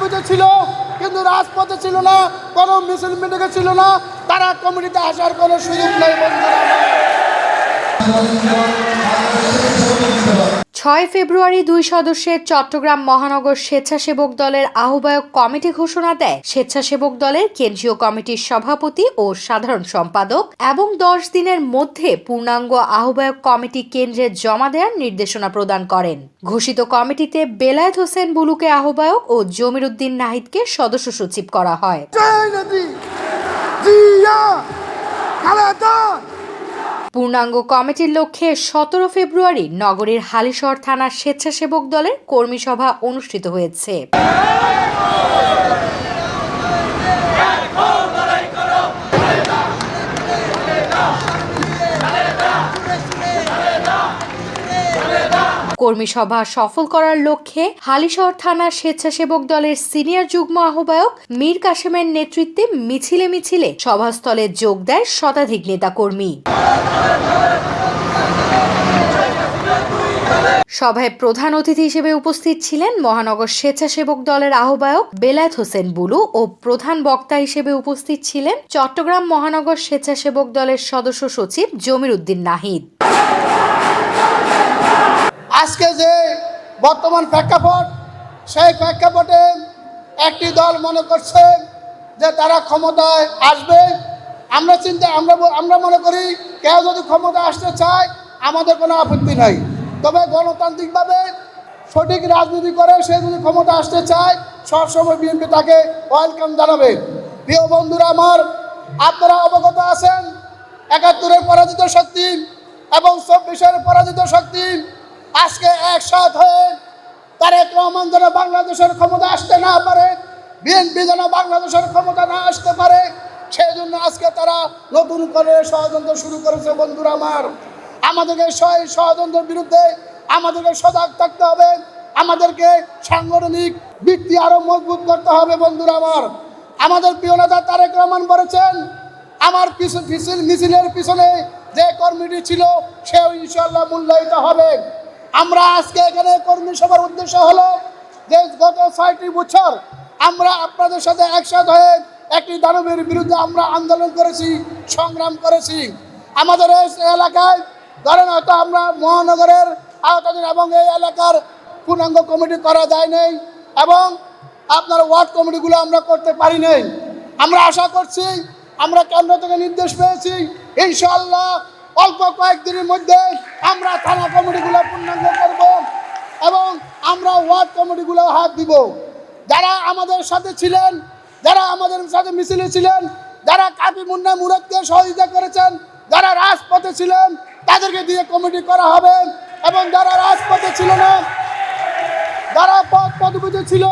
পদবিতে ছিল কিন্তু রাজপথে ছিল না, কোনো মিছিল মিটিংয়ে ছিল না, তারা কমিটিতে আসার কোনো সুযোগ নেই বন্ধুরা। 6 ফেব্রুয়ারি 2 সদস্যের চট্টগ্রাম মহানগর স্বেচ্ছাসেবক দলের আহ্বায়ক কমিটি ঘোষণা দেয় স্বেচ্ছাসেবক দলের কেন্দ্রীয় কমিটির সভাপতি ও সাধারণ সম্পাদক এবং 10 দিনের মধ্যে পূর্ণাঙ্গ আহ্বায়ক কমিটি কেন্দ্রে জমা দেওয়ার নির্দেশনা প্রদান করেন। ঘোষিত কমিটিতে বেলায়েত হোসেন বুলুকে আহ্বায়ক ও জমির উদ্দিন নাহিদকে সদস্য সচিব করা হয়। পূর্ণাঙ্গ কমিটির লক্ষ্যে 17 ফেব্রুয়ারি নগরীর হালিশহর থানার স্বেচ্ছাসেবক দলের কর্মী সভা অনুষ্ঠিত হয়েছে। কর্মী সভা সফল করার লক্ষ্যে হালিশহর থানার স্বেচ্ছাসেবক দলের সিনিয়র যুগ্ম আহ্বায়ক মীর কাশেমের নেতৃত্বে মিছিলে মিছিলে সভাস্থলে যোগ দেয় শতাধিক নেতাকর্মী। সভায় প্রধান অতিথি হিসেবে উপস্থিত ছিলেন মহানগর স্বেচ্ছাসেবক দলের আহ্বায়ক বেলায়েত হোসেন বুলু ও প্রধান বক্তা হিসেবে উপস্থিত ছিলেন চট্টগ্রাম মহানগর স্বেচ্ছাসেবক দলের সদস্য সচিব জমির উদ্দিন নাহিদ। আজকে যে বর্তমান প্রেক্ষাপট, সেই প্রেক্ষাপটে একটি দল মনে করছে যে তারা ক্ষমতায় আসবে। আমরা মনে করি কেউ যদি ক্ষমতা আসতে চায় আমাদের কোনো আপত্তি নাই, তবে গণতান্ত্রিকভাবে সঠিক রাজনীতি করে সে যদি ক্ষমতা আসতে চায় সবসময় বিএনপি তাকে ওয়েলকাম জানাবে। প্রিয় বন্ধুরা আমার, আপনারা অবগত আছেন ৭১-এর পরাজিত শক্তি এবং ২৪-এর পরাজিত শক্তি আজকে একসাথ হয়ে তারেক রহমান যেন বাংলাদেশের ক্ষমতা আসতে না পারে, বিএনপি যেন বাংলাদেশের ক্ষমতা না আসতে পারে, সেই জন্য আজকে তারা নতুন করে ষড়যন্ত্র শুরু করেছে। বন্ধুরা আমার, আমাদেরকে ষড়যন্ত্রের বিরুদ্ধে আমাদেরকে সজাগ থাকতে হবে, আমাদেরকে সাংগঠনিক ভিত্তি আরো মজবুত করতে হবে। বন্ধুরা আমার, আমাদের প্রিয় নেতা তারেক রহমান বলেছেন আমার মিছিলের পিছনে যে কর্মীটি ছিল সেও ইনশাআল্লাহ মূল্যায়িত হবে। আমরা আজকে এখানে কর্মী সভার উদ্দেশ্য হলো যে গত ৬টি বছর আমরা আপনাদের সাথে একসাথ হয়ে একটি দানবের বিরুদ্ধে আমরা আন্দোলন করেছি, সংগ্রাম করেছি। আমাদের এই এলাকায় ধরেন হয়তো আমরা মহানগরের আওতাধীন এবং এই এলাকার পূর্ণাঙ্গ কমিটি করা যায় নাই এবং আপনার ওয়ার্ড কমিটিগুলো আমরা করতে পারি নাই। আমরা আশা করছি, আমরা কেন্দ্র থেকে নির্দেশ পেয়েছি, ইনশাআল্লাহ অল্প কয়েকদিনের মধ্যে আমরা থানা কমিটিগুলো পূর্ণাঙ্গ করব এবং আমরা ওয়ার্ড কমিটিগুলো হাত দিব। যারা আমাদের সাথে ছিলেন, যারা আমাদের সাথে মিছিলে ছিলেন, যারা কাপি মুন্না মুরাদকে সহযোগিতা করেছেন, যারা রাজপথে ছিলেন তাদেরকে দিয়ে কমিটি করা হবে এবং যারা রাজপথে ছিল না, যারা পদবিতে ছিল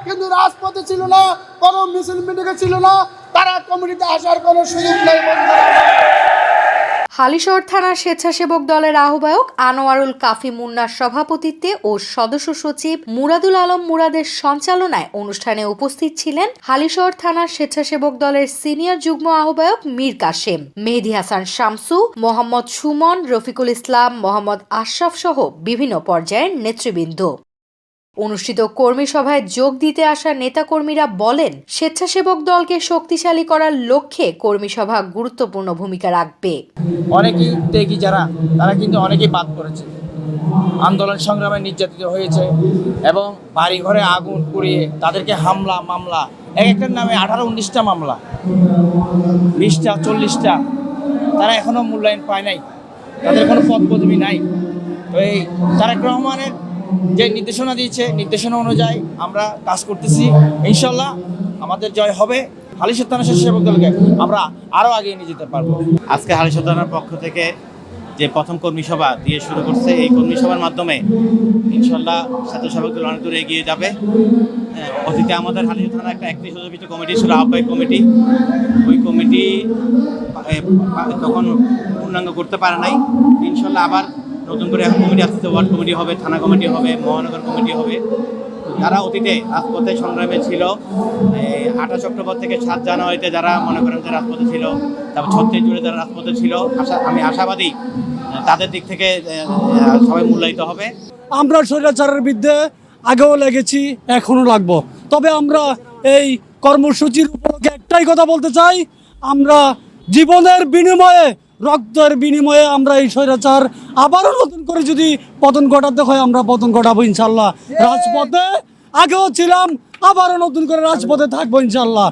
কিন্তু রাজপথে ছিল না, কোনো মিছিল মিটিংয়ে ছিল না, তারা কমিটিতে আসার কোনো সুযোগ নেই। বন্ধুরা, হালিশহর থানার স্বেচ্ছাসেবক দলের আহ্বায়ক আনোয়ারুল কাফি মুন্নার সভাপতিত্বে ও সদস্য সচিব মুরাদুল আলম মুরাদের সঞ্চালনায় অনুষ্ঠানে উপস্থিত ছিলেন হালিশহর থানার স্বেচ্ছাসেবক দলের সিনিয়র যুগ্ম আহ্বায়ক মীর কাশেম, মেহেদী হাসান শামসু, মোহাম্মদ সুমন, রফিকুল ইসলাম, মোহাম্মদ আশরাফ সহ বিভিন্ন পর্যায়ের নেতৃবৃন্দ। অনুষ্ঠিত কর্মী সভায় যোগ দিতে আসা নেতাকর্মীরা বলেন, স্বেচ্ছাসেবক দলকে শক্তিশালী করার লক্ষ্যে কর্মী সভা গুরুত্বপূর্ণ ভূমিকা রাখবে। অনেকেই ত্যাগী যারা, তারা কিন্তু অনেকেই বাদ পড়েছে, আন্দোলন সংগ্রামে নির্যাতিত হয়েছে এবং বাড়ি ঘরে আগুন পুড়িয়ে তাদেরকে হামলা মামলা, এক একটার নামে 18-19টা মামলা, 20টা 40টা, তারা এখনও মূল্যায়ন পায় নাই, তাদের কোনো পদ পদবি নাই। তো এই তারেক রহমানের যে নির্দেশনা দিয়েছে, নির্দেশনা অনুযায়ী আমরা কাজ করতেছি। ইনশাল্লাহ আমাদের জয় হবে। হালিশহর থানা স্বেচ্ছাসেবক দলকে আমরা আরও এগিয়ে নিয়ে যেতে পারবো। আজকে হালিশহর থানার পক্ষ থেকে যে প্রথম কর্মী সভা দিয়ে শুরু করছে, এই কর্মী সভার মাধ্যমে ইনশাল্লাহ স্বেচ্ছাসেবক দল অনেক দূরে এগিয়ে যাবে। অতীতে আমাদের হালিশহর থানা একটা 31 সদস্য কমিটি ছিল, আহ্বায়ক কমিটি। ওই কমিটি তখন পূর্ণাঙ্গ করতে পারে নাই। ইনশাল্লাহ আবার নতুন করে কমিটি আসতে, ওয়ার্ড কমিটি হবে, থানা কমিটি হবে, মহানগর কমিটি হবে। যারা অতীতে রাজপথে সংগ্রামে ছিল, 28 অক্টোবর থেকে 7 জানুয়ারিতে যারা মনে করেন যে রাজপথে ছিল, তারপর 36 জুড়ে যারা রাজপথে ছিল, আমি আশাবাদী তাদের দিক থেকে সবাই মূল্যায়িত হবে। আমরা স্বৈরাচারের বিরুদ্ধে আগেও লেগেছি, এখনও লাগবো। তবে আমরা এই কর্মসূচির উপলক্ষে একটাই কথা বলতে চাই, আমরা জীবনের বিনিময়ে, রক্তের বিনিময়ে আমরা এই স্বৈরাচার আবারও নতুন করে যদি পতন ঘটাতে হয় আমরা পতন ঘটাবো ইনশাল্লাহ। রাজপথে আগেও ছিলাম, আবারও নতুন করে রাজপথে থাকবো ইনশাল্লাহ।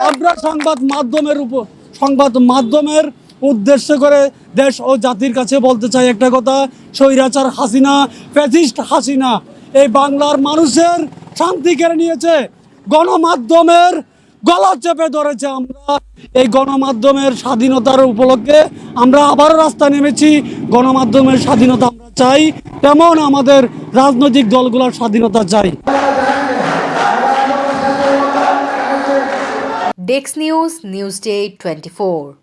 আমরা সংবাদ মাধ্যমের উদ্দেশ্য করে দেশ ও জাতির কাছে বলতে চাই একটা কথা, স্বৈরাচার হাসিনা, ফ্যাসিস্ট হাসিনা এই বাংলার মানুষের শান্তি কেড়ে নিয়েছে, গণমাধ্যমের গলা চেপে ধরেছে। আমরা এই গণমাধ্যমের স্বাধীনতার উপলক্ষে আমরা আবারও রাস্তায় নেমেছি। গণমাধ্যমের স্বাধীনতা আমরা চাই, তেমন আমাদের রাজনৈতিক দলগুলোর স্বাধীনতা চাই। Desk news, news day 24।